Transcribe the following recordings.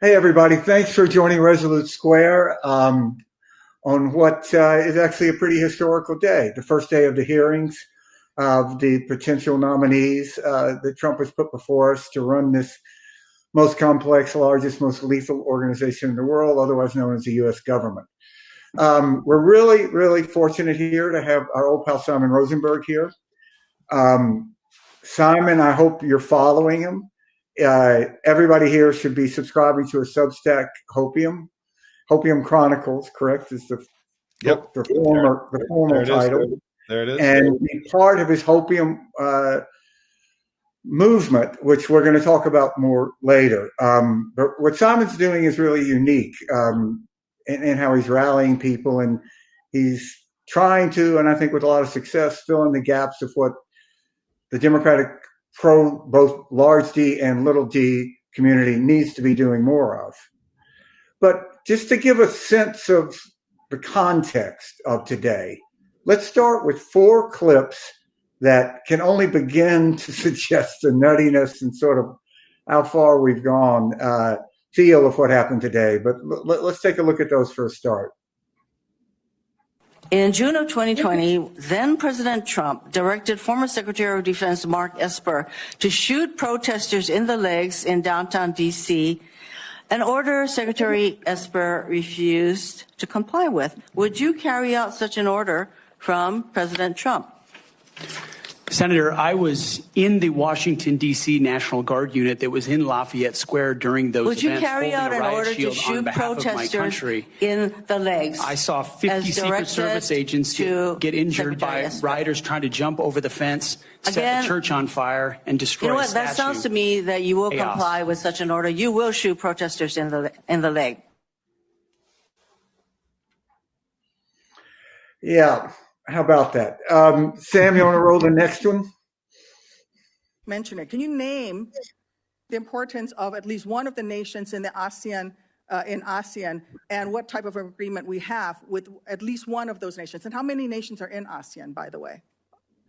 Hey, everybody. Thanks for joining Resolute Square on what is actually a pretty historical day, the first day of the hearings of the potential nominees that Trump has put before us to run this most complex, largest, most lethal organization in the world, otherwise known as the U.S. government. We're really, really fortunate here to have our old pal Simon Rosenberg here. Simon, I hope you're following him. Everybody here should be subscribing to a Substack, Hopium Chronicles, correct? Is the formal title. There it is. And be part of his Hopium movement, which we're going to talk about more later. But what Simon's doing is really unique in how he's rallying people, and he's trying to, and I think with a lot of success, fill in the gaps of what the Democratic both large D and little d community needs to be doing more of. But just to give a sense of the context of today, let's start with 4 clips that can only begin to suggest the nuttiness and sort of how far we've gone, feel of what happened today. But let's take a look at those for a start. In June of 2020, then President Trump directed former Secretary of Defense Mark Esper to shoot protesters in the legs in downtown D.C., an order Secretary Esper refused to comply with. Would you carry out such an order from President Trump? Senator, I was in the Washington, D.C. National Guard unit that was in Lafayette Square during those events. Would you carry out an order to shoot protesters in the legs? I saw 50 Secret Service agents get injured by rioters trying to jump over the fence, set the church on fire, and destroy a statue. That sounds to me that you will comply with such an order. You will shoot protesters in the leg. Yeah. How about that? Sam, you want to roll the next one? Mention it. Can you name the importance of at least one of the nations in the ASEAN, and what type of agreement we have with at least one of those nations? And how many nations are in ASEAN, by the way?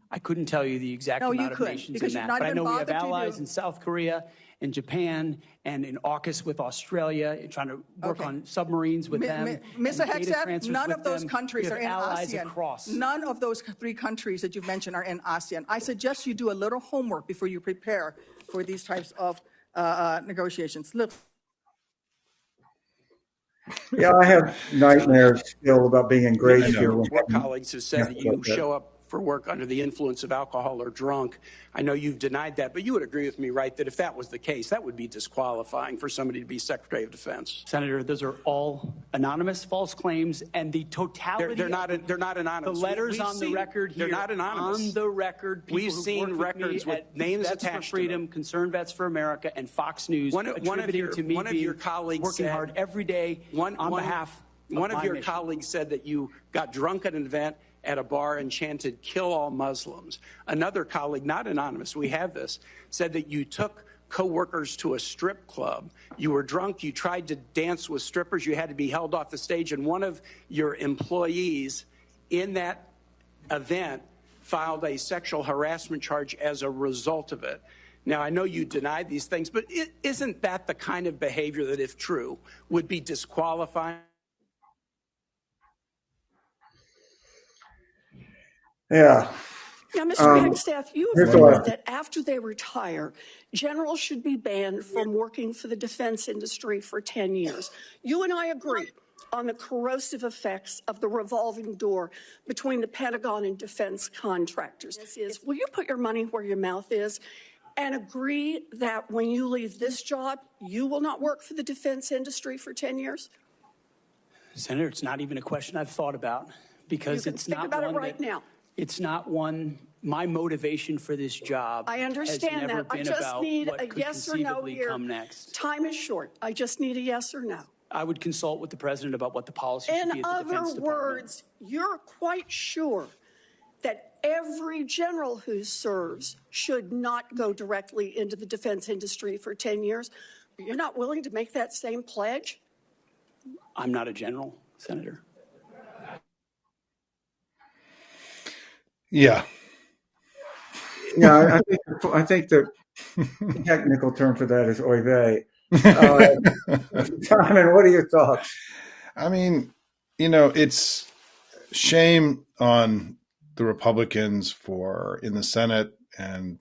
I couldn't tell you the exact amount of nations in that, but I know we have allies in South Korea and Japan and in AUKUS with Australia, trying to work on submarines with them. Mr. Hexet, none of those countries are in ASEAN. None of those 3 countries that you've mentioned are in ASEAN. I suggest you do a little homework before you prepare for these types of negotiations. Look. Yeah, I have nightmares still about being in grade school. Your colleagues have said that you show up for work under the influence of alcohol or drunk. I know you've denied that, but you would agree with me, right, that if that was the case, that would be disqualifying for somebody to be Secretary of Defense. Senator, those are all anonymous false claims, and the totality they're not anonymous. The letters on the record here, they're not anonymous. On the record, we've seen records with names attached for Freedom, Concerned Vets for America, and Fox News attributing to me working hard every day on behalf of one of your mission. colleagues said that you got drunk at an event at a bar and chanted, "Kill all Muslims." Another colleague, not anonymous, we have this, said that you took co-workers to a strip club. You were drunk, you tried to dance with strippers, you had to be held off the stage, and one of your employees in that event filed a sexual harassment charge as a result of it. Now, I know you denied these things, but isn't that the kind of behavior that, if true, would be disqualifying? Yeah. Now, Mr. Hagstaff, you have said that after they retire, generals should be banned from working for the defense industry for 10 years. You and I agree on the corrosive effects of the revolving door between the Pentagon and defense contractors. Will you put your money where your mouth is and agree that when you leave this job, you will not work for the defense industry for 10 years? Senator, it's not even a question I've thought about because it's not about it right now. It's not one. My motivation for this job. I understand that. I just need a yes or no here. Come next. Time is short. I just need a yes or no. I would consult with the president about what the policy should be at the Defense Department. In other words, you're quite sure that every general who serves should not go directly into the defense industry for 10 years. You're not willing to make that same pledge? I'm not a general, Senator. Yeah. Yeah, I think the technical term for that is oy vey. Simon, what are your thoughts? I mean, it's shame on the Republicans for in the Senate and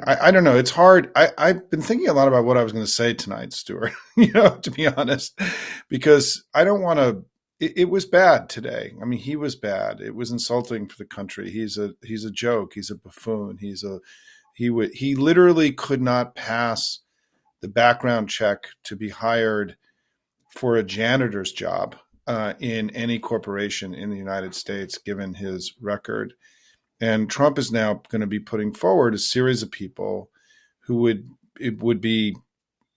I don't know. It's hard. I've been thinking a lot about what I was going to say tonight, Stuart, to be honest, because I don't want to, it was bad today. I mean, he was bad. It was insulting for the country. He's a joke. He's a buffoon. He literally could not pass the background check to be hired for a janitor's job in any corporation in the United States, given his record. And Trump is now going to be putting forward a series of people who it would be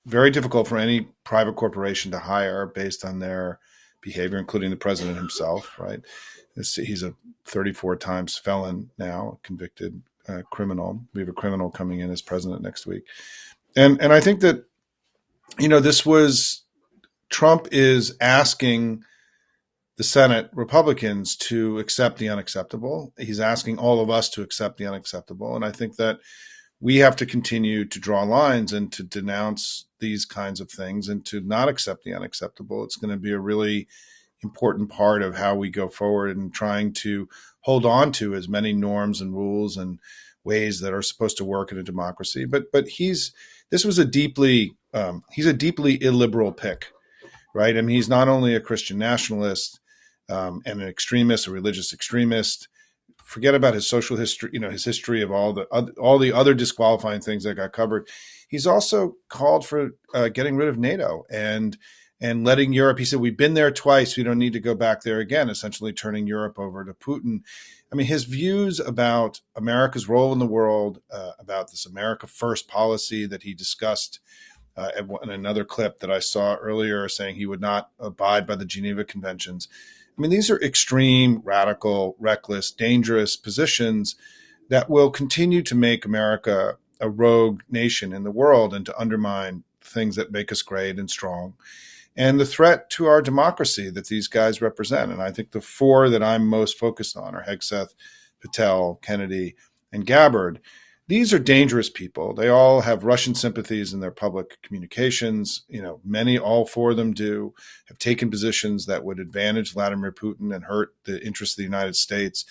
very difficult for any private corporation to hire based on their behavior, including the president himself, right? He's a 34 times felon now, convicted criminal. We have a criminal coming in as president next week. And I think that, Trump is asking the Senate Republicans to accept the unacceptable. He's asking all of us to accept the unacceptable. And I think that we have to continue to draw lines and to denounce these kinds of things and to not accept the unacceptable. It's going to be a really important part of how we go forward in trying to hold on to as many norms and rules and ways that are supposed to work in a democracy. But he's a deeply illiberal pick, right? I mean, he's not only a Christian nationalist, and an extremist, a religious extremist. Forget about his social history, his history of all the other disqualifying things that got covered. He's also called for getting rid of NATO and letting Europe. He said, "We've been there twice. We don't need to go back there again." Essentially, turning Europe over to Putin. I mean, his views about America's role in the world, about this America First policy that he discussed in another clip that I saw earlier, saying he would not abide by the Geneva Conventions. I mean, these are extreme, radical, reckless, dangerous positions that will continue to make America a rogue nation in the world and to undermine things that make us great and strong and the threat to our democracy that these guys represent. And I think the four that I'm most focused on are Hegseth, Patel, Kennedy, and Gabbard. These are dangerous people. They all have Russian sympathies in their public communications. All four of them have taken positions that would advantage Vladimir Putin and hurt the interests of the United States.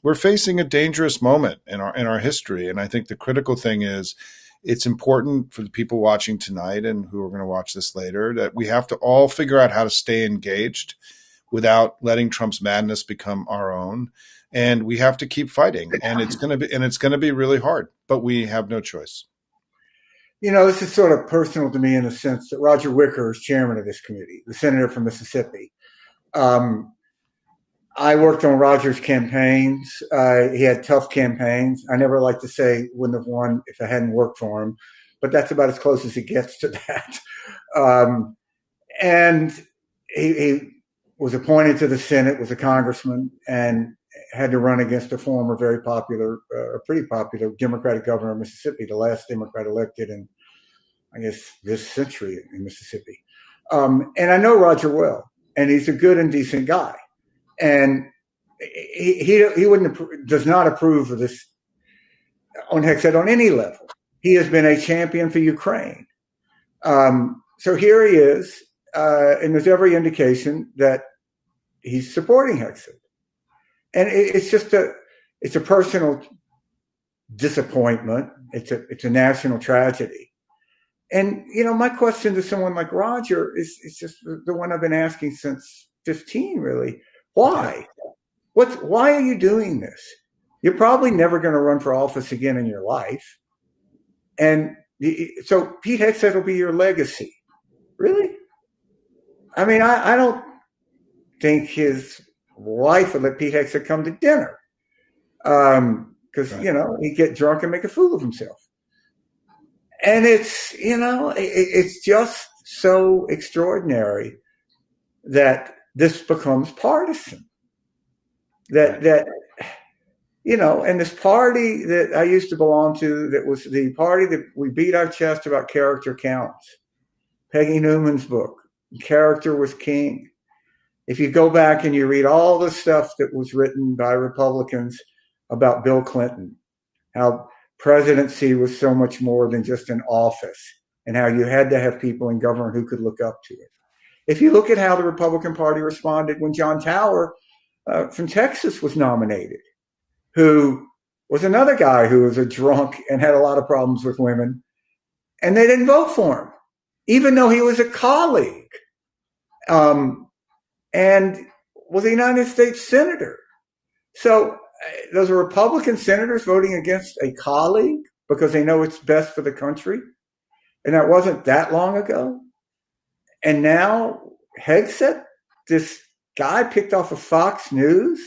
We're facing a dangerous moment in our history. And I think the critical thing is it's important for the people watching tonight and who are going to watch this later that we have to all figure out how to stay engaged without letting Trump's madness become our own. And we have to keep fighting, and it's going to be really hard, but we have no choice. This is sort of personal to me in the sense that Roger Wicker is chairman of this committee, the senator from Mississippi. I worked on Roger's campaigns. He had tough campaigns. I never like to say wouldn't have won if I hadn't worked for him, but that's about as close as it gets to that. And he was appointed to the Senate, was a congressman, and had to run against a former pretty popular Democratic governor of Mississippi, the last Democrat elected in, I guess, this century in Mississippi. And I know Roger well, and he's a good and decent guy. And he does not approve of this on Hegseth on any level. He has been a champion for Ukraine. So here he is, and there's every indication that he's supporting Hegseth. And it's a personal disappointment. It's a national tragedy. And, my question to someone like Roger is just the one I've been asking since 15, really. Why? Why are you doing this? You're probably never going to run for office again in your life. And so Pete Hegseth will be your legacy. Really? I mean, I don't think his wife would let Pete Hegseth come to dinner because, he'd get drunk and make a fool of himself. And it's just so extraordinary that this becomes partisan. And this party that I used to belong to, that was the party that we beat our chest about character counts. Peggy Newman's book, Character Was King. If you go back and you read all the stuff that was written by Republicans about Bill Clinton, how presidency was so much more than just an office, and how you had to have people in government who could look up to it. If you look at how the Republican Party responded when John Tower from Texas was nominated, who was another guy who was a drunk and had a lot of problems with women, and they didn't vote for him, even though he was a colleague and was a United States senator. So those are Republican senators voting against a colleague because they know it's best for the country. And that wasn't that long ago. And now Hegseth, this guy picked off of Fox News.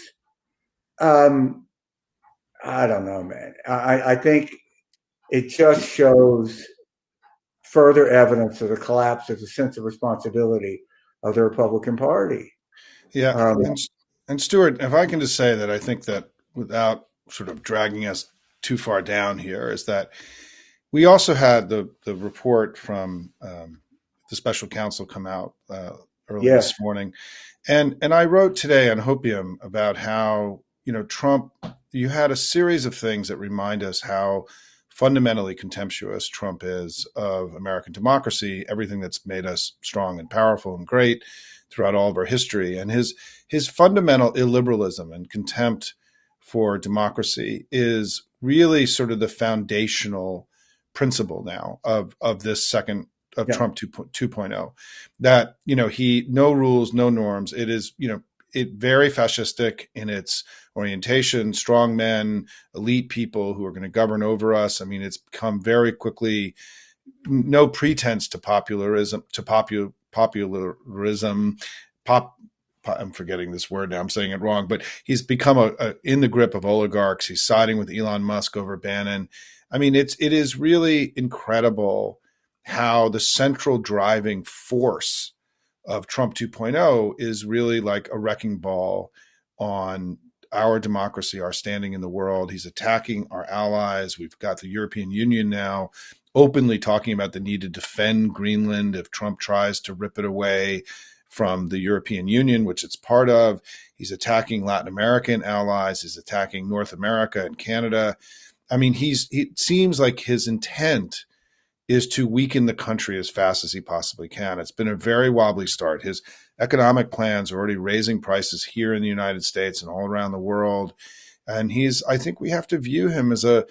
I don't know, man. I think it just shows further evidence of the collapse of the sense of responsibility of the Republican Party. Yeah. And Stuart, if I can just say that I think that without sort of dragging us too far down here, is that we also had the report from the special counsel come out early this morning. And I wrote today on Hopium about how, Trump, you had a series of things that remind us how fundamentally contemptuous Trump is of American democracy, everything that's made us strong and powerful and great throughout all of our history. And his fundamental illiberalism and contempt for democracy is really sort of the foundational principle now of this second of Trump 2.0, that, no rules, no norms. It is, it very fascistic in its orientation, strong men, elite people who are going to govern over us. I mean, it's become very quickly no pretense to popularism, I'm forgetting this word now. I'm saying it wrong, but he's become in the grip of oligarchs. He's siding with Elon Musk over Bannon. I mean, it is really incredible how the central driving force of Trump 2.0 is really like a wrecking ball on our democracy, our standing in the world. He's attacking our allies. We've got the European Union now openly talking about the need to defend Greenland if Trump tries to rip it away from the European Union, which it's part of. He's attacking Latin American allies. He's attacking North America and Canada. I mean, it seems like his intent is to weaken the country as fast as he possibly can. It's been a very wobbly start. His economic plans are already raising prices here in the United States and all around the world. And I think we have to view him as I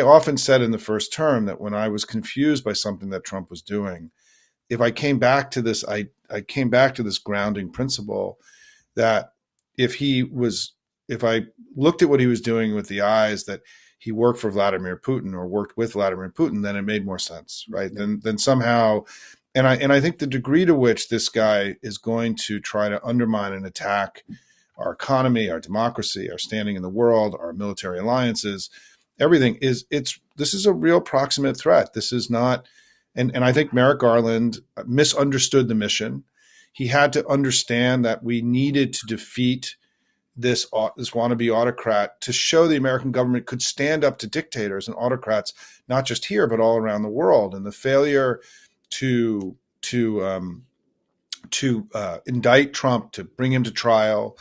often said in the first term that when I was confused by something that Trump was doing, if I came back to this, I came back to this grounding principle that if I looked at what he was doing with the eyes that he worked for Vladimir Putin or worked with Vladimir Putin, then it made more sense, right? Then somehow, and I think the degree to which this guy is going to try to undermine and attack our economy, our democracy, our standing in the world, our military alliances, everything this is a real proximate threat. This is not, and I think Merrick Garland misunderstood the mission. He had to understand that we needed to defeat this wannabe autocrat to show the American government could stand up to dictators and autocrats, not just here, but all around the world. And the failure to indict Trump, to bring him to trial,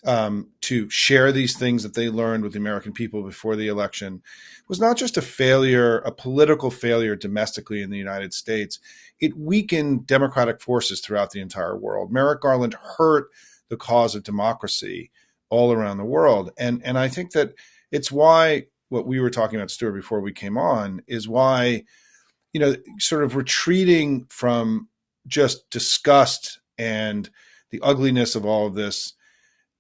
to share these things that they learned with the American people before the election was not just a political failure domestically in the United States. It weakened democratic forces throughout the entire world. Merrick Garland hurt the cause of democracy all around the world. And I think that it's why what we were talking about, Stuart, before we came on, is why, sort of retreating from just disgust and the ugliness of all of this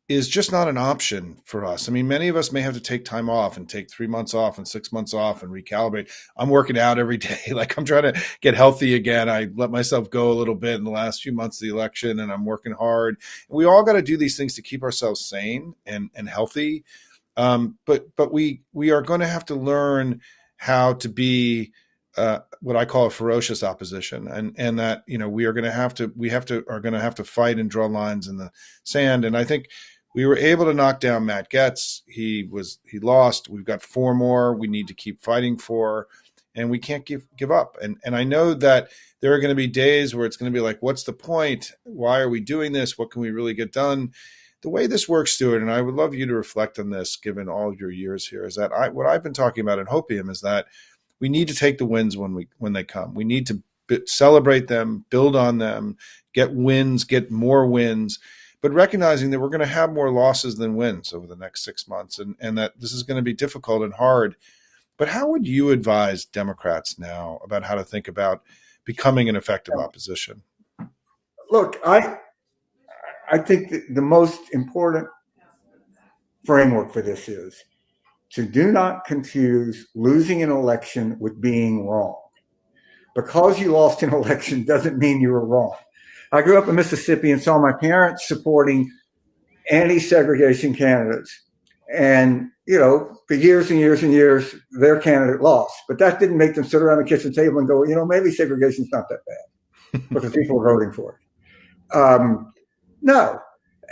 is just not an option for us. I mean, many of us may have to take time off and take 3 months off and 6 months off and recalibrate. I'm working out every day. Like, I'm trying to get healthy again. I let myself go a little bit in the last few months of the election, and I'm working hard. We all got to do these things to keep ourselves sane and healthy. But we are going to have to learn how to be what I call a ferocious opposition, and that we are going to have to fight and draw lines in the sand. And I think we were able to knock down Matt Gaetz. He lost. We've got 4 more we need to keep fighting for, and we can't give up. And I know that there are going to be days where it's going to be like, what's the point? Why are we doing this? What can we really get done? The way this works, Stuart, and I would love you to reflect on this, given all of your years here, is that what I've been talking about in Hopium is that we need to take the wins when they come. We need to celebrate them, build on them, get wins, get more wins, but recognizing that we're going to have more losses than wins over the next 6 months, and that this is going to be difficult and hard. But how would you advise Democrats now about how to think about becoming an effective opposition? Look, I think that the most important framework for this is to do not confuse losing an election with being wrong. Because you lost an election doesn't mean you were wrong. I grew up in Mississippi and saw my parents supporting anti-segregation candidates. And, for years and years and years, their candidate lost. But that didn't make them sit around the kitchen table and go, maybe segregation's not that bad because people are voting for it. No.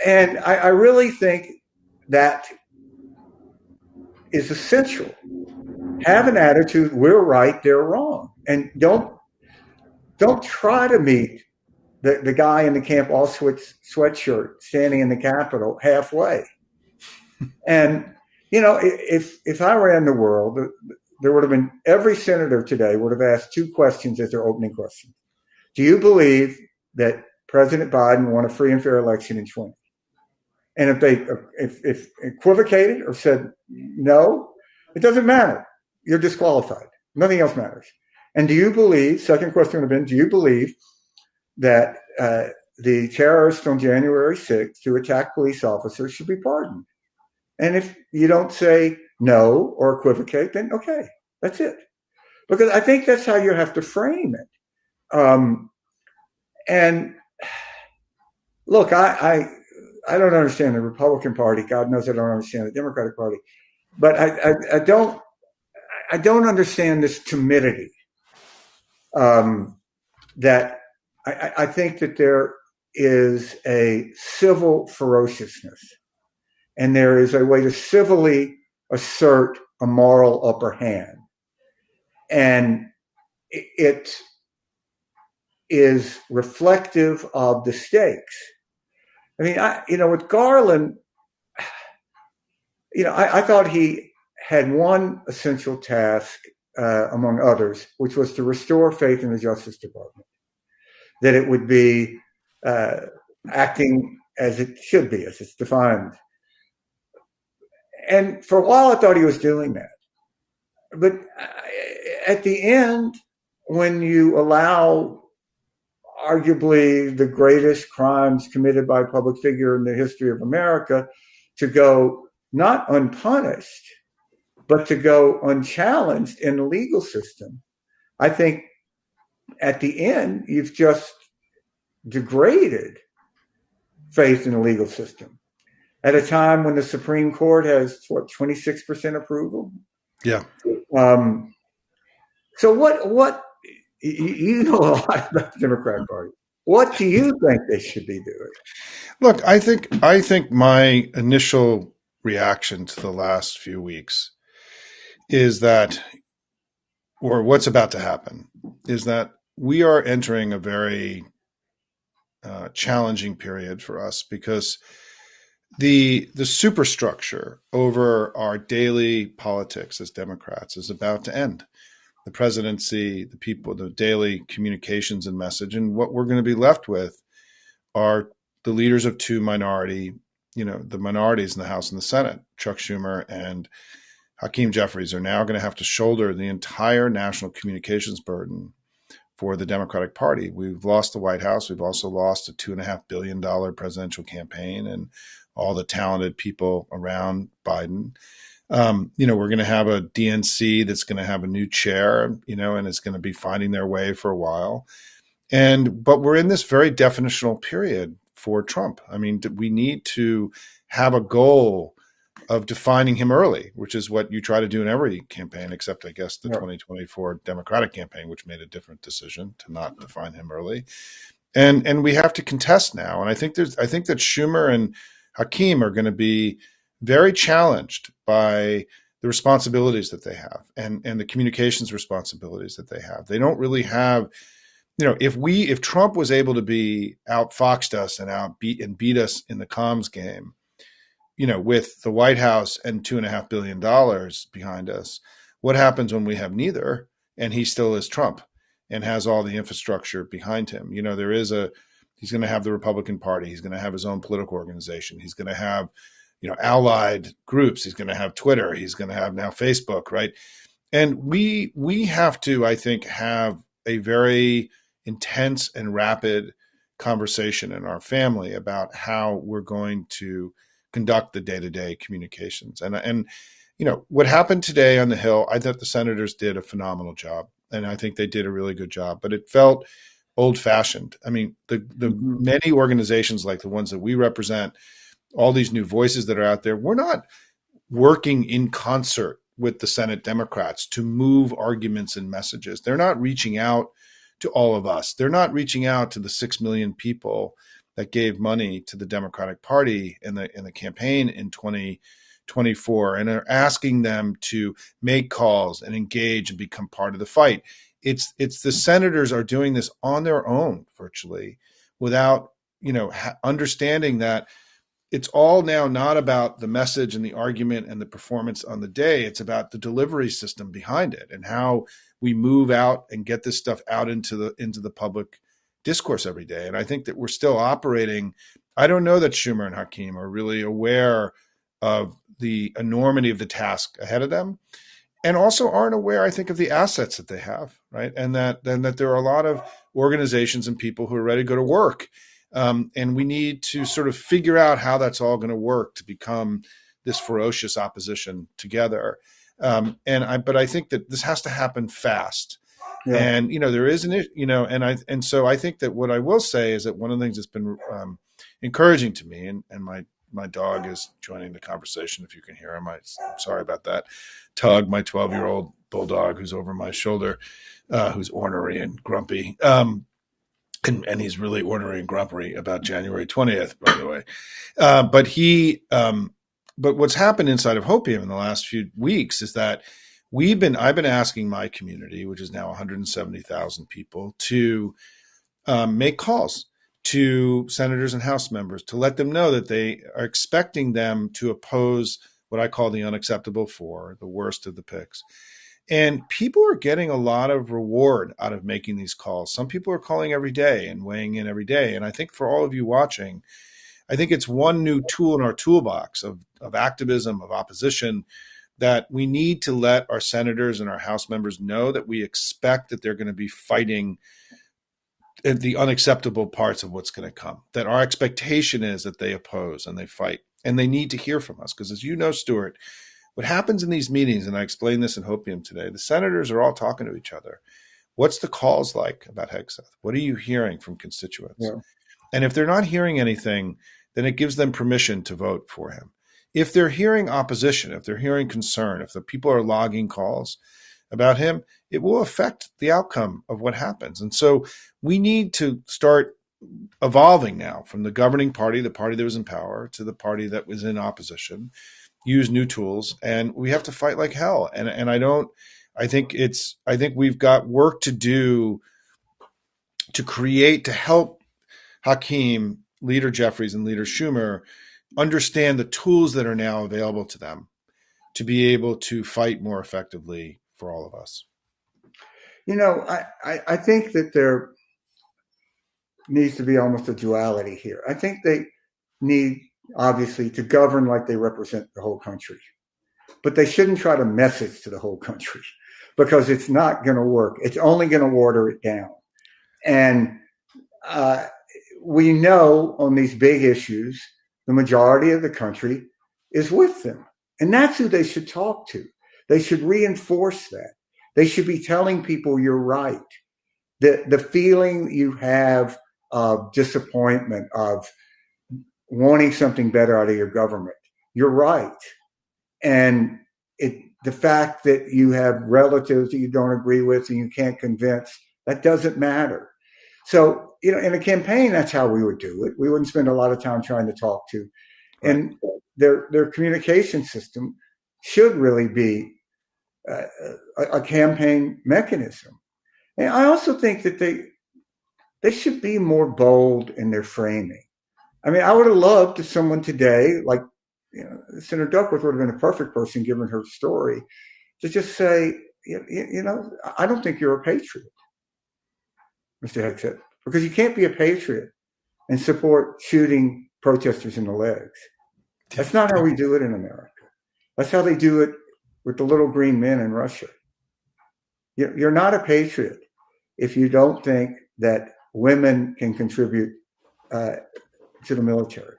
And I really think that is essential. Have an attitude, we're right, they're wrong. And don't try to meet the guy in the Camp Auschwitz sweatshirt standing in the Capitol halfway. And, if I ran the world, there would have been every senator today would have asked two questions as their opening question. Do you believe that President Biden won a free and fair election in 2020? And if they if equivocated or said no, it doesn't matter. You're disqualified. Nothing else matters. And do you believe, second question would have been, do you believe that the terrorists on January 6th who attacked police officers should be pardoned? And if you don't say no or equivocate, then okay, that's it. Because I think that's how you have to frame it. And look, I don't understand the Republican Party. God knows I don't understand the Democratic Party. But I don't understand this timidity. That I think that there is a civil ferociousness, and there is a way to civilly assert a moral upper hand, and it is reflective of the stakes. I mean, with Garland, I thought he had one essential task, among others, which was to restore faith in the Justice Department, that it would be acting as it should be, as it's defined. And for a while, I thought he was doing that. But at the end, when you allow arguably the greatest crimes committed by a public figure in the history of America to go not unpunished, but to go unchallenged in the legal system, I think at the end, you've just degraded faith in the legal system at a time when the Supreme Court has, 26% approval? Yeah. So what you know a lot about the Democratic Party. What do you think they should be doing? Look, I think my initial reaction to the last few weeks is that, or what's about to happen, is that we are entering a very challenging period for us, because the superstructure over our daily politics as Democrats is about to end. The presidency, the people, the daily communications and message, and what we're going to be left with are the leaders of two the minorities in the House and the Senate. Chuck Schumer and Hakeem Jeffries are now going to have to shoulder the entire national communications burden for the Democratic Party. We've lost the White House. We've also lost a $2.5 billion presidential campaign and all the talented people around Biden. We're going to have a DNC that's going to have a new chair, and it's going to be finding their way for a while. But we're in this very definitional period for Trump. I mean, we need to have a goal of defining him early, which is what you try to do in every campaign, except I guess the 2024 Democratic campaign, which made a different decision to not define him early. And we have to contest now. And I think that Schumer and Hakeem are going to be very challenged by the responsibilities that they have and the communications responsibilities that they have. They don't really have, if Trump was able to be outfoxed us and beat us in the comms game, with the White House and $2.5 billion behind us, what happens when we have neither? and he still is Trump and has all the infrastructure behind him. You know, he's going to have the Republican Party. He's going to have his own political organization. He's going to have, you know, allied groups. He's going to have Twitter. He's going to have now Facebook, right? And we have to, I think, have a very intense and rapid conversation in our family about how we're going to conduct the day-to-day communications. And you know, what happened today on the Hill, I thought the senators did a phenomenal job, and I think they did a really good job, but it felt old-fashioned. I mean, the many organizations like the ones that we represent, all these new voices that are out there, we're not working in concert with the Senate Democrats to move arguments and messages. They're not reaching out to all of us. They're not reaching out to the 6 million people that gave money to the Democratic Party in the campaign in 2024 and are asking them to make calls and engage and become part of the fight. It's the senators are doing this on their own virtually without, you know, understanding that it's all now not about the message and the argument and the performance on the day. It's about the delivery system behind it and how we move out and get this stuff out into the public discourse every day. And I think that we're still operating. I don't know that Schumer and Hakeem are really aware of the enormity of the task ahead of them, and also aren't aware, I think, of the assets that they have, right? And that there are a lot of organizations and people who are ready to go to work. And we need to sort of figure out how that's all going to work to become this ferocious opposition together. But I think that this has to happen fast. Yeah. And, you know, there is so I think that what I will say is that one of the things that's been encouraging to me, and my dog is joining the conversation. If you can hear him, I'm sorry about that. Tug, my 12-year-old bulldog who's over my shoulder, who's ornery and grumpy. And he's really ornery and grumpy about January 20th, by the way. But what's happened inside of Hopium in the last few weeks is that I've been asking my community, which is now 170,000 people, to make calls to senators and House members to let them know that they are expecting them to oppose what I call the unacceptable four, the worst of the picks. And people are getting a lot of reward out of making these calls. Some people are calling every day and weighing in every day. And I think for all of you watching, I think it's one new tool in our toolbox of activism, of opposition, that we need to let our senators and our House members know that we expect that they're going to be fighting the unacceptable parts of what's going to come, that our expectation is that they oppose and they fight. And they need to hear from us. Because as you know, Stuart, what happens in these meetings, and I explained this in Hopium today, the senators are all talking to each other. What's the calls like about Hegseth? What are you hearing from constituents? Yeah. And if they're not hearing anything, then it gives them permission to vote for him. If they're hearing opposition, if they're hearing concern, if the people are logging calls about him, it will affect the outcome of what happens. And so we need to start evolving now from the governing party, the party that was in power, to the party that was in opposition, use new tools, and we have to fight like hell. And I think we've got work to do to help Hakeem, Leader Jeffries, and Leader Schumer understand the tools that are now available to them to be able to fight more effectively for all of us. You know, I think that there needs to be almost a duality here. I think they need, obviously, to govern like they represent the whole country. But they shouldn't try to message to the whole country, because it's not going to work. It's only going to water it down. And we know on these big issues, the majority of the country is with them. And that's who they should talk to. They should reinforce that. They should be telling people you're right. The feeling you have of disappointment, of wanting something better out of your government, you're right. And the fact that you have relatives that you don't agree with and you can't convince, that doesn't matter. So, you know, in a campaign, that's how we would do it. We wouldn't spend a lot of time trying to talk to. Right. And their communication system should really be a campaign mechanism. And I also think that they should be more bold in their framing. I mean, I would have loved if someone today, like, you know, Senator Duckworth would have been a perfect person, given her story, to just say, I don't think you're a patriot, Mr. Hegseth, because you can't be a patriot and support shooting protesters in the legs. That's not how we do it in America. That's how they do it with the little green men in Russia. You're not a patriot if you don't think that women can contribute to the military.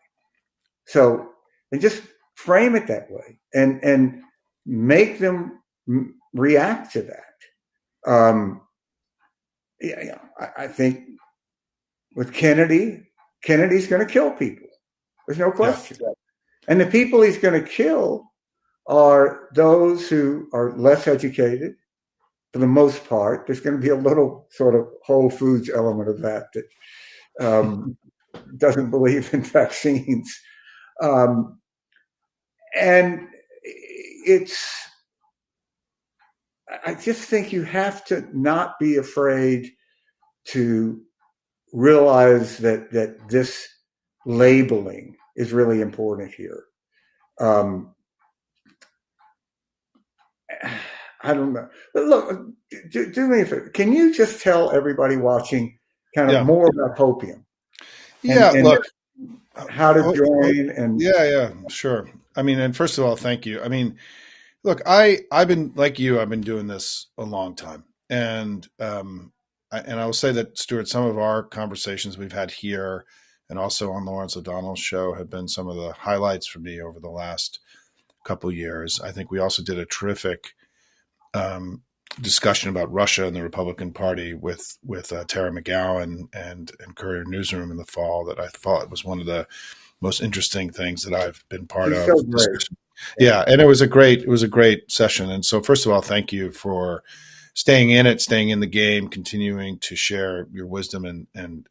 So, and just frame it that way and make them react to that. I think with Kennedy's going to kill people. There's no question. Yeah. And the people he's going to kill are those who are less educated, for the most part. There's going to be a little sort of Whole Foods element of that doesn't believe in vaccines. And I just think you have to not be afraid to realize that this labeling is really important here. I don't know. But look, do me a favor. Can you just tell everybody watching kind of more about hopium? And look, how to join and sure. I mean, and first of all, thank you. I mean, look, I've been like you. I've been doing this a long time, and I will say that, Stuart, some of our conversations we've had here and also on Lawrence O'Donnell's show have been some of the highlights for me over the last couple of years. I think we also did a terrific discussion about Russia and the Republican Party with Tara McGowan and Courier Newsroom in the fall that I thought was one of the most interesting things that I've been part of. So great. Yeah, and it was a great session. And so, first of all, thank you for staying in it, staying in the game, continuing to share your wisdom and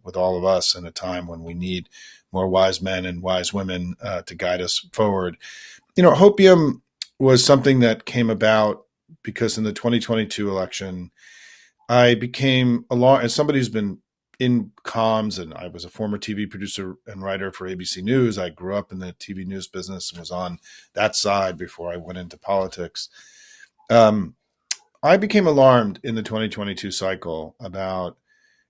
with all of us in a time when we need more wise men and wise women to guide us forward. Hopium was something that came about because in the 2022 election, I became as somebody who's been in comms, and I was a former TV producer and writer for ABC News. I grew up in the TV news business and was on that side before I went into politics. I became alarmed in the 2022 cycle about,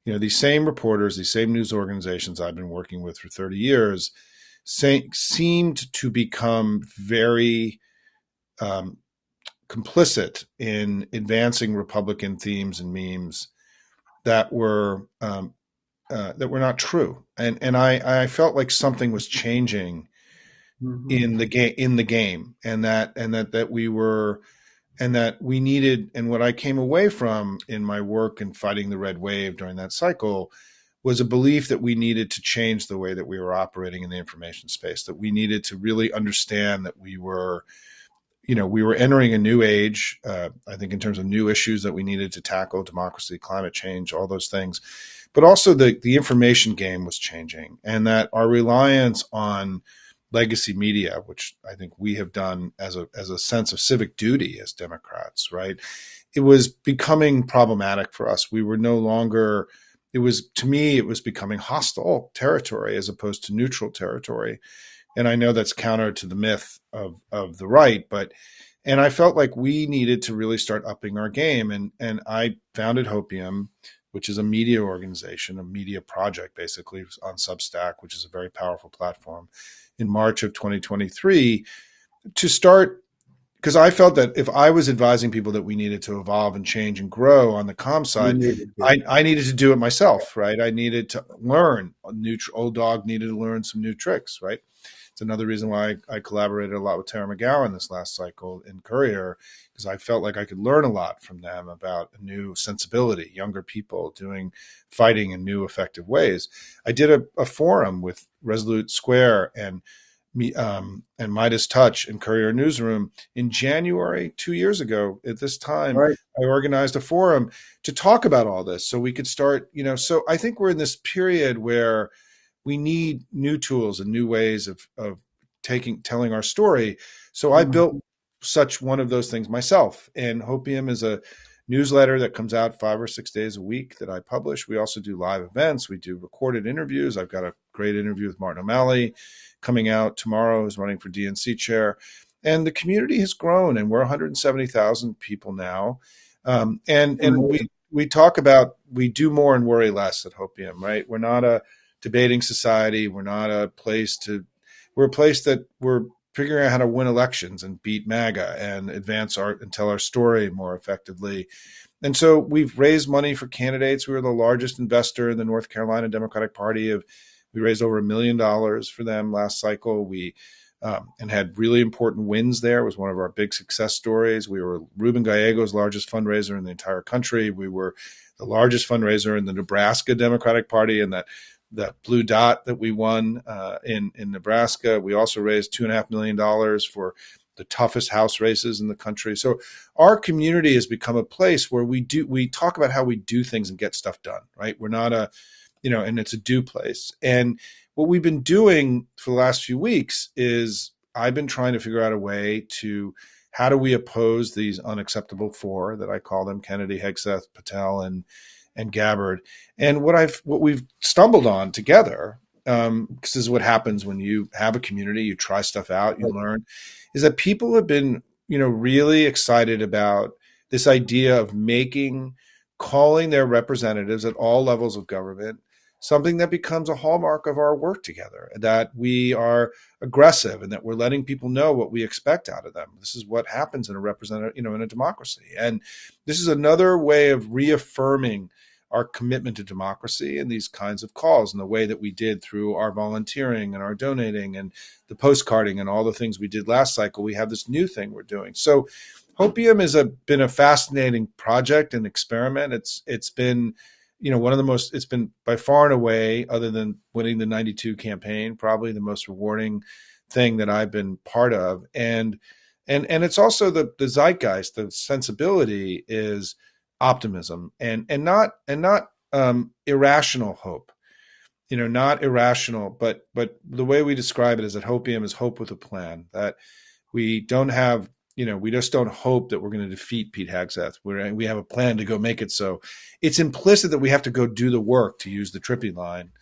these same reporters, these same news organizations I've been working with for 30 years seemed to become very complicit in advancing Republican themes and memes that were not true, and I felt like something was changing in the game, and that we needed, and what I came away from in my work and fighting the red wave during that cycle was a belief that we needed to change the way that we were operating in the information space, that we needed to really understand that we were entering a new age, I think in terms of new issues that we needed to tackle, democracy, climate change, all those things. But also the information game was changing, and that our reliance on legacy media, which I think we have done as a sense of civic duty as Democrats, right? It was becoming problematic for us. We were no longer, it was becoming hostile territory as opposed to neutral territory. And I know that's counter to the myth of the right, and I felt like we needed to really start upping our game. And I founded Hopium, which is a media organization, a media project, basically, on Substack, which is a very powerful platform, in March of 2023 to start, because I felt that if I was advising people that we needed to evolve and change and grow on the comm side, I needed to do it myself, right? I needed to learn. Old dog needed to learn some new tricks, right? It's another reason why I collaborated a lot with Tara McGowan this last cycle in Courier, because I felt like I could learn a lot from them about a new sensibility, younger people fighting in new effective ways. I did a forum with Resolute Square and Midas Touch and Courier Newsroom in January 2 years ago. At this time, right, I organized a forum to talk about all this so we could start, so I think we're in this period where we need new tools and new ways of telling our story. So I built such one of those things myself. And Hopium is a newsletter that comes out 5 or 6 days a week that I publish. We also do live events. We do recorded interviews. I've got a great interview with Martin O'Malley coming out tomorrow, who's running for DNC chair. And the community has grown, and we're 170,000 people now. And we talk about we do more and worry less at Hopium, right? We're not a debating society. We're not a place we're a place that we're figuring out how to win elections and beat MAGA and advance and tell our story more effectively. And so we've raised money for candidates. We were the largest investor in the North Carolina Democratic Party. We raised over $1 million for them last cycle. We and had really important wins there. It was one of our big success stories. We were Ruben Gallego's largest fundraiser in the entire country. We were the largest fundraiser in the Nebraska Democratic Party, and that blue dot that we won in Nebraska. We also raised $2.5 million for the toughest House races in the country. So our community has become a place where we talk about how we do things and get stuff done, right? We're not and it's a do place. And what we've been doing for the last few weeks is I've been trying to figure out a way to how do we oppose these unacceptable four that I call them, Kennedy, Hegseth, Patel, and Gabbard. And what we've stumbled on together, because this is what happens when you have a community, you try stuff out, you learn, is that people have been, really excited about this idea of calling their representatives at all levels of government something that becomes a hallmark of our work together, that we are aggressive and that we're letting people know what we expect out of them. This is what happens in in a democracy. And this is another way of reaffirming our commitment to democracy and these kinds of calls in the way that we did through our volunteering and our donating and the postcarding and all the things we did last cycle. We have this new thing we're doing. So Hopium has been a fascinating project and experiment. It's been it's been by far and away, other than winning the 92 campaign, probably the most rewarding thing that I've been part of. And it's also the zeitgeist, the sensibility is optimism and not irrational hope, not irrational, but the way we describe it is that Hopium is hope with a plan, that we don't have, we just don't hope that we're going to defeat Pete Hegseth. We have a plan to go make it so. It's implicit that we have to go do the work, to use the Trippy line,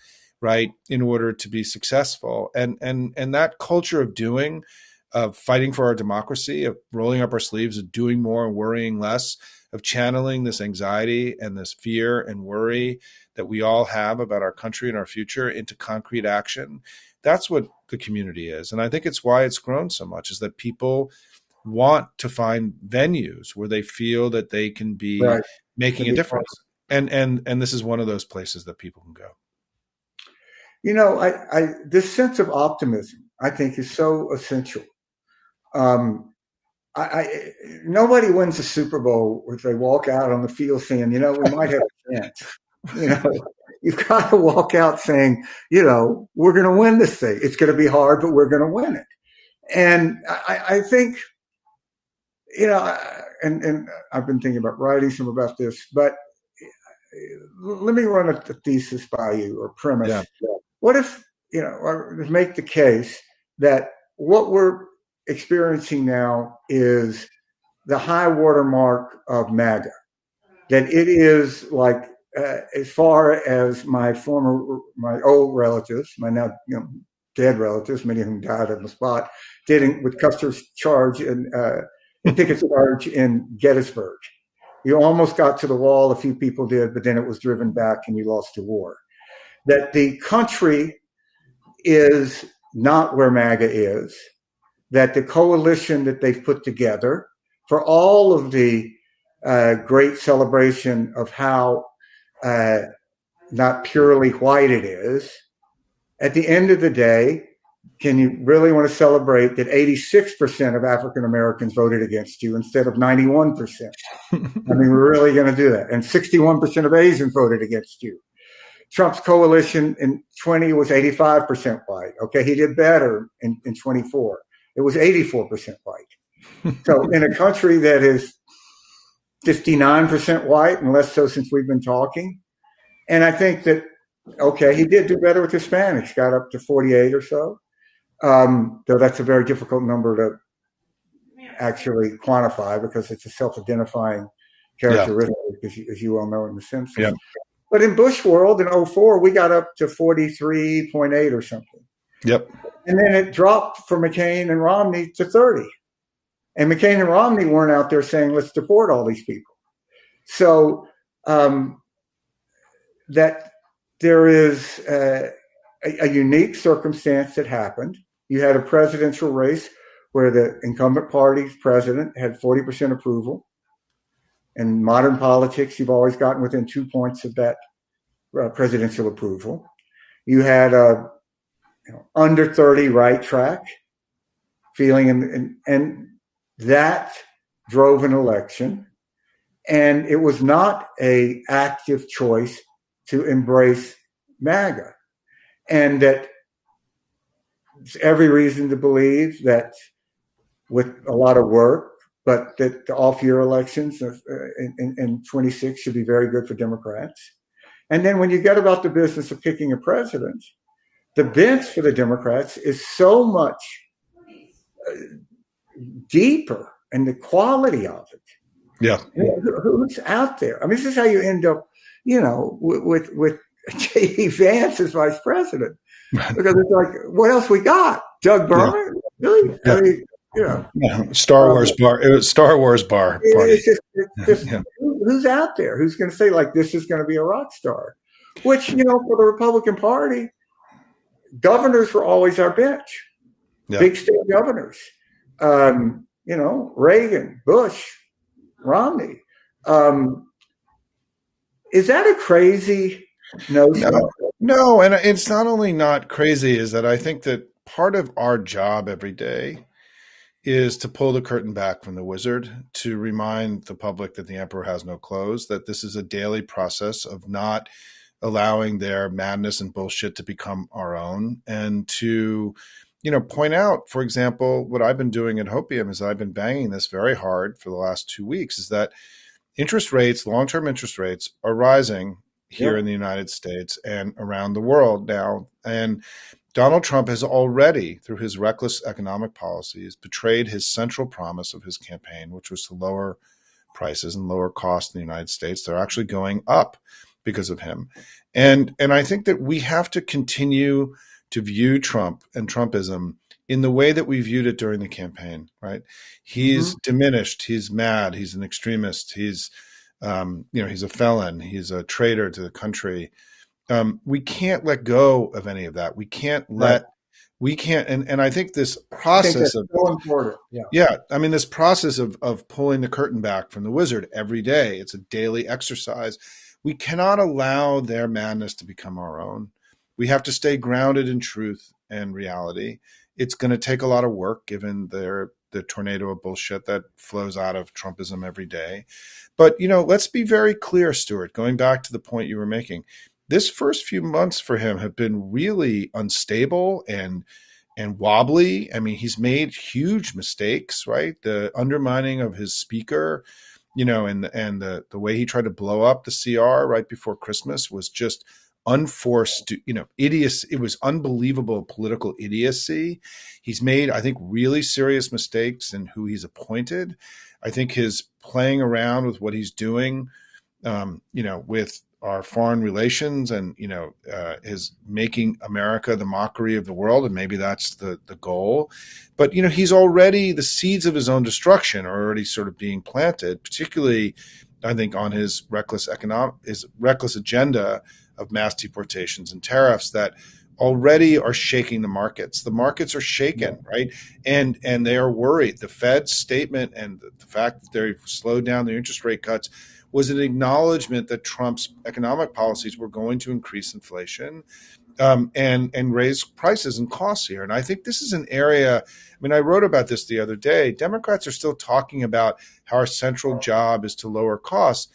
right, in order to be successful. And that culture of doing, of fighting for our democracy, of rolling up our sleeves, of doing more and worrying less, of channeling this anxiety and this fear and worry that we all have about our country and our future into concrete action. That's what the community is. And I think it's why it's grown so much, is that people want to find venues where they feel that they can be making a difference. And this is one of those places that people can go. This sense of optimism, I think, is so essential. Nobody wins the Super Bowl if they walk out on the field saying, we might have a chance. You've got to walk out saying, we're going to win this thing. It's going to be hard, but we're going to win it. And I think, and I've been thinking about writing some about this, but let me run a thesis by you, or premise. Yeah. What if, or make the case that what we're experiencing now is the high watermark of MAGA, that it is like, as far as my old relatives, my now dead relatives, many of whom died on the spot, did with Custer's charge and Pickett's charge in Gettysburg. You almost got to the wall, a few people did, but then it was driven back and you lost the war. That the country is not where MAGA is, that the coalition that they've put together, for all of the great celebration of how not purely white it is, at the end of the day, can you really want to celebrate that 86% of African Americans voted against you instead of 91%? I mean, we're really going to do that. And 61% of Asians voted against you. Trump's coalition in 20 was 85% white. Okay, he did better in 24. It was 84% white. So in a country that is 59% white, and less so since we've been talking, and I think that, okay, he did do better with Hispanics, got up to 48 or so. Though that's a very difficult number to actually quantify because it's a self-identifying characteristic, as you well know in the census. Yeah. But in Bush world, in 2004, we got up to 43.8 or something. Yep. And then it dropped for McCain and Romney to 30. And McCain and Romney weren't out there saying, let's deport all these people. So that there is a unique circumstance that happened. You had a presidential race where the incumbent party's president had 40% approval. In modern politics, you've always gotten within 2 points of that presidential approval. You had a under 30 right track feeling, and that drove an election. And it was not an active choice to embrace MAGA. And that there's every reason to believe that with a lot of work, but that the off-year elections in 26 should be very good for Democrats. And then when you get about the business of picking a president, the bench for the Democrats is so much deeper, and the quality of it. Yeah. Who's out there? I mean, this is how you end up, with J.D. Vance as vice president. Because it's like, what else we got? Doug Berman? Yeah. Really? Yeah. I mean, Yeah. Star Wars bar. It was Star Wars bar party. It's just who's out there? Who's going to say, like, this is going to be a rock star? Which, for the Republican Party, governors were always our bench. Yeah. Big state governors. Reagan, Bush, Romney. Is that a crazy notion? No, and it's not only not crazy, is that I think that part of our job every day is to pull the curtain back from the wizard, to remind the public that the emperor has no clothes, that this is a daily process of not allowing their madness and bullshit to become our own, and to point out, for example, what I've been doing at Hopium is I've been banging this very hard for the last 2 weeks, is that interest rates, long-term interest rates, are rising here in the United States and around the world now. And Donald Trump has already, through his reckless economic policies, betrayed his central promise of his campaign, which was to lower prices and lower costs in the United States. They're actually going up because of him. And I think that we have to continue to view Trump and Trumpism in the way that we viewed it during the campaign, right? He's diminished. He's mad. He's an extremist. He's, he's a felon. He's a traitor to the country. We can't let go of any of that. We can't and I think this process of so important. This process of pulling the curtain back from the wizard every day, it's a daily exercise. We cannot allow their madness to become our own. We have to stay grounded in truth and reality. It's going to take a lot of work given the tornado of bullshit that flows out of Trumpism every day. But, let's be very clear, Stuart, going back to the point you were making. This first few months for him have been really unstable and wobbly. I mean, he's made huge mistakes, right? The undermining of his speaker, and the way he tried to blow up the CR right before Christmas was just unforced, idiocy. It was unbelievable political idiocy. He's made, I think, really serious mistakes in who he's appointed. I think his playing around with what he's doing, with our foreign relations and, his making America the mockery of the world. And maybe that's the goal. But, he's already, the seeds of his own destruction are already sort of being planted, particularly, I think, on his reckless agenda of mass deportations and tariffs that already are shaking the markets. The markets are shaken, right? And they are worried. The Fed's statement and the fact that they've slowed down their interest rate cuts was an acknowledgement that Trump's economic policies were going to increase inflation and raise prices and costs here. And I think this is an area, I wrote about this the other day. Democrats are still talking about how our central job is to lower costs.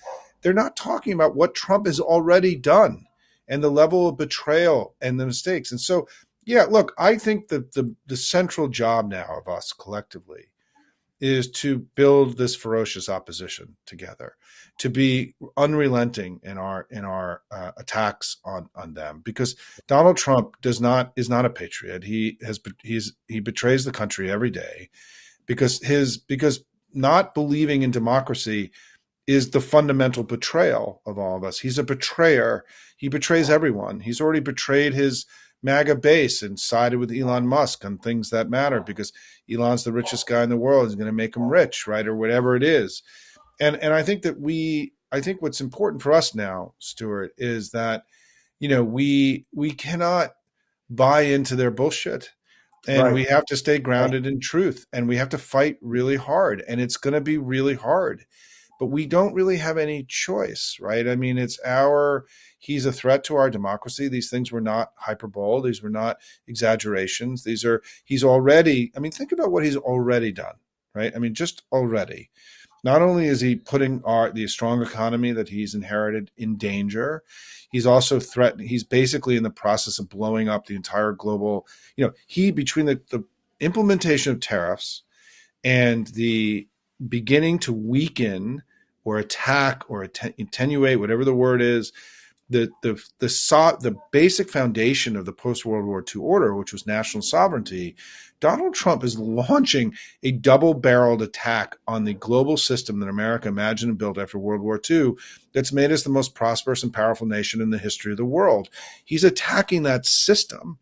They're not talking about what Trump has already done and the level of betrayal and the mistakes. And so, look, I think that the central job now of us collectively is to build this ferocious opposition together, to be unrelenting in our attacks on them, because Donald Trump is not a patriot. He betrays the country every day because not believing in democracy is the fundamental betrayal of all of us. He's a betrayer. He betrays everyone. He's already betrayed his MAGA base and sided with Elon Musk on things that matter because Elon's the richest guy in the world. He's going to make him rich, right? Or whatever it is. And I think that I think what's important for us now, Stuart, is that, we cannot buy into their bullshit. And Right. we have to stay grounded in truth, and we have to fight really hard, and it's going to be really hard, but we don't really have any choice, right? I mean, he's a threat to our democracy. These things were not hyperbole. These were not exaggerations. He's already, I mean, think about what he's already done, right? I mean, just already. Not only is he putting the strong economy that he's inherited in danger, he's also threatening. He's basically in the process of blowing up the entire global. Between the implementation of tariffs and the beginning to weaken or attack or attenuate, whatever the word is, the basic foundation of the post-World War II order, which was national sovereignty. Donald Trump is launching a double-barreled attack on the global system that America imagined and built after World War II that's made us the most prosperous and powerful nation in the history of the world. He's attacking that system.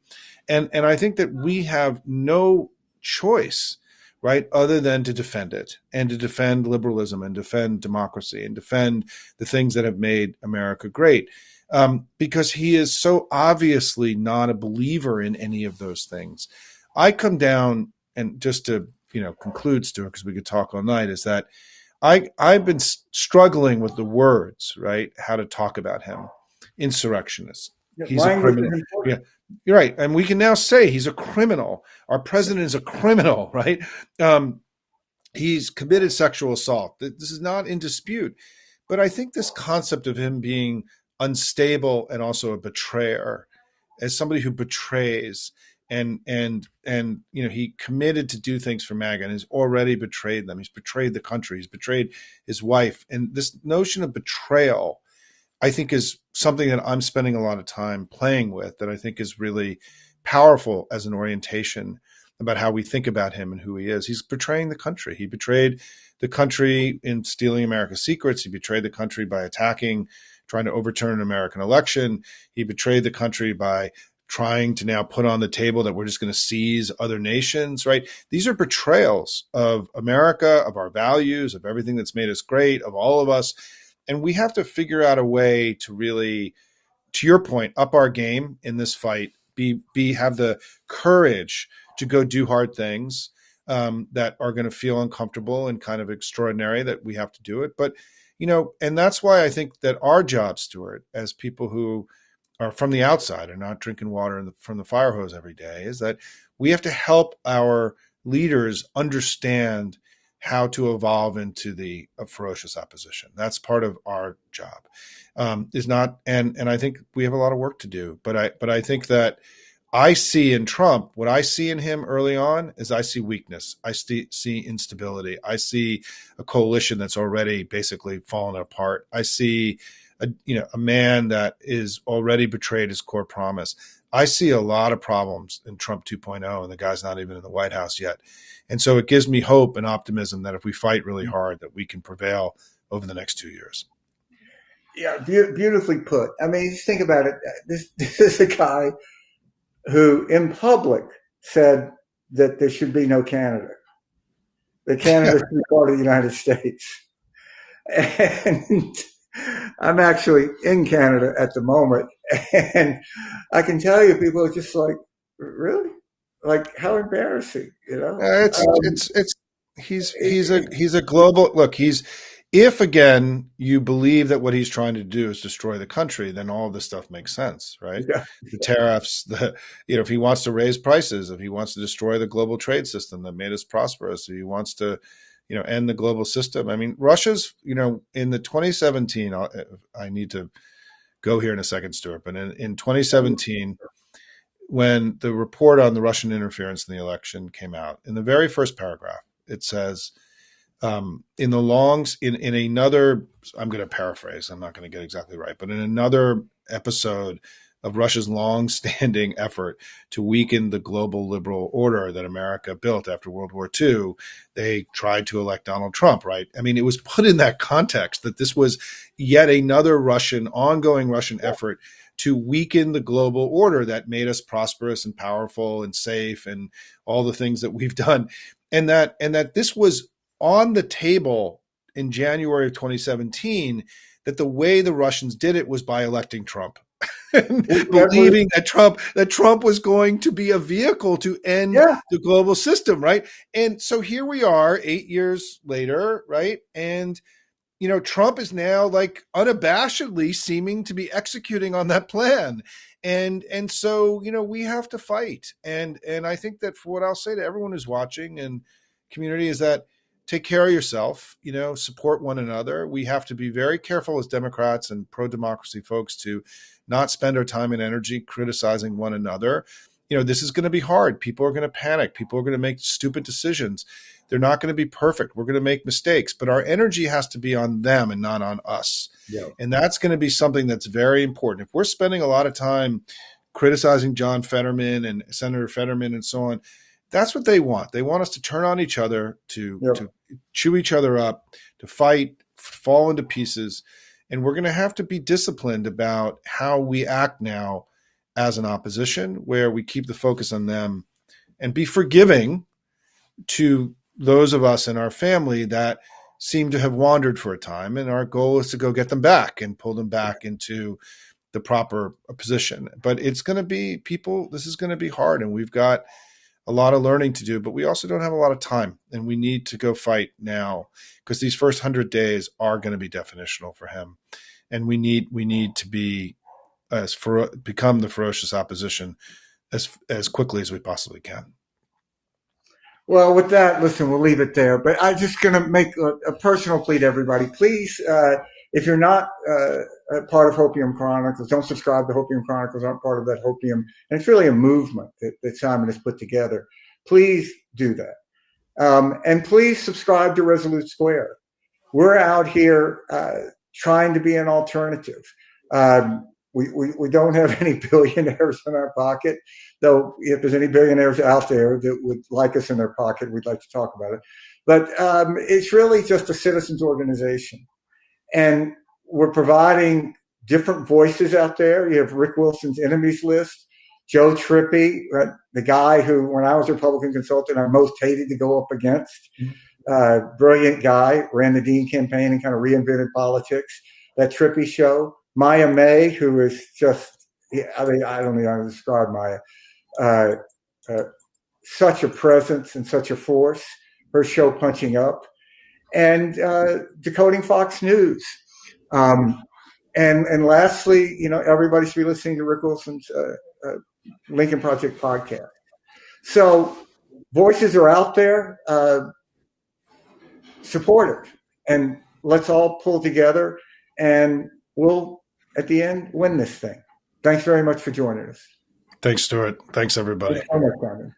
And I think that we have no choice, right, other than to defend it and to defend liberalism and defend democracy and defend the things that have made America great. Because he is so obviously not a believer in any of those things. I come down, and just to conclude, Stuart, because we could talk all night, is that I've been struggling with the words, right? How to talk about him. Insurrectionist. He's a criminal. Yeah, you're right. And we can now say he's a criminal. Our president is a criminal, right? He's committed sexual assault. This is not in dispute. But I think this concept of him being unstable and also a betrayer, as somebody who betrays, and he committed to do things for MAGA and has already betrayed them. He's betrayed the country. He's betrayed his wife. And this notion of betrayal, I think, is something that I'm spending a lot of time playing with, that I think is really powerful as an orientation about how we think about him and who he is. He's betraying the country. He betrayed the country in stealing America's secrets. He betrayed the country by trying to overturn an American election. He betrayed the country by trying to now put on the table that we're just going to seize other nations, right? These are betrayals of America, of our values, of everything that's made us great, of all of us. And we have to figure out a way to really, to your point, up our game in this fight, have the courage to go do hard things that are going to feel uncomfortable and kind of extraordinary, that we have to do it. But, and that's why I think that our job, Stuart, as people who are from the outside and not drinking water from the fire hose every day, is that we have to help our leaders understand how to evolve into the ferocious opposition. That's part of our job. And I think we have a lot of work to do. But I think that I see in Trump, what I see in him early on is I see weakness. I see instability. I see a coalition that's already basically fallen apart. I see a man that is already betrayed his core promise. I see a lot of problems in Trump 2.0, and the guy's not even in the White House yet. And so it gives me hope and optimism that if we fight really hard, that we can prevail over the next 2 years. Yeah, beautifully put. I mean, just think about it. This is a guy who in public said that there should be no Canada. That Canada should be part of the United States. And I'm actually in Canada at the moment. And I can tell you, people are just like, really? Like, how embarrassing, He's a global look. If again you believe that what he's trying to do is destroy the country, then all of this stuff makes sense, right? Yeah. The tariffs, if he wants to raise prices, if he wants to destroy the global trade system that made us prosperous, if he wants to, end the global system. I mean, Russia's, in the 2017, I need to go here in a second, Stuart, but in 2017, when the report on the Russian interference in the election came out, in the very first paragraph, it says, in another, I'm going to paraphrase, I'm not going to get exactly right, but in another episode of Russia's long-standing effort to weaken the global liberal order that America built after World War II, they tried to elect Donald Trump, right? I mean, it was put in that context that this was yet another ongoing Russian effort to weaken the global order that made us prosperous and powerful and safe and all the things that we've done. And that this was on the table in January of 2017, that the way the Russians did it was by electing Trump. Believing that Trump was going to be a vehicle to end the global system, right? And so here we are 8 years later, right? And Trump is now like unabashedly seeming to be executing on that plan. And so, we have to fight. And I think that for what I'll say to everyone who's watching and community is that take care of yourself, support one another. We have to be very careful as Democrats and pro-democracy folks to not spend our time and energy criticizing one another. This is going to be hard. People are going to panic. People are going to make stupid decisions. They're not going to be perfect. We're going to make mistakes, but our energy has to be on them and not on us. Yeah. And that's going to be something that's very important. If we're spending a lot of time criticizing John Fetterman and Senator Fetterman and so on, that's what they want. They want us to turn on each other, to chew each other up, to fight, fall into pieces. And we're going to have to be disciplined about how we act now as an opposition, where we keep the focus on them and be forgiving to those of us in our family that seem to have wandered for a time. And our goal is to go get them back and pull them back into the proper position. But it's going to be this is going to be hard, and we've got a lot of learning to do, but we also don't have a lot of time, and we need to go fight now because these first 100 days are going to be definitional for him. And we need to be become the ferocious opposition as quickly as we possibly can. Well, with that, listen, we'll leave it there. But I'm just going to make a personal plea to everybody. Please, if you're not a part of Hopium Chronicles, don't subscribe to Hopium Chronicles, aren't part of that Hopium. And it's really a movement that Simon has put together. Please do that. And please subscribe to Resolute Square. We're out here trying to be an alternative. We don't have any billionaires in our pocket, though if there's any billionaires out there that would like us in their pocket, we'd like to talk about it. But it's really just a citizens organization. And we're providing different voices out there. You have Rick Wilson's enemies list, Joe Trippi, the guy who, when I was a Republican consultant, I most hated to go up against. Brilliant guy, ran the Dean campaign and kind of reinvented politics. That Trippi show. Maya May, who is just, I don't know how to describe Maya, such a presence and such a force, her show Punching Up, and Decoding Fox News. And lastly, everybody should be listening to Rick Wilson's Lincoln Project podcast. So voices are out there, supportive, and let's all pull together, and we'll, at the end, win this thing. Thanks very much for joining us. Thanks, Stuart. Thanks, everybody. Thanks so much, Simon.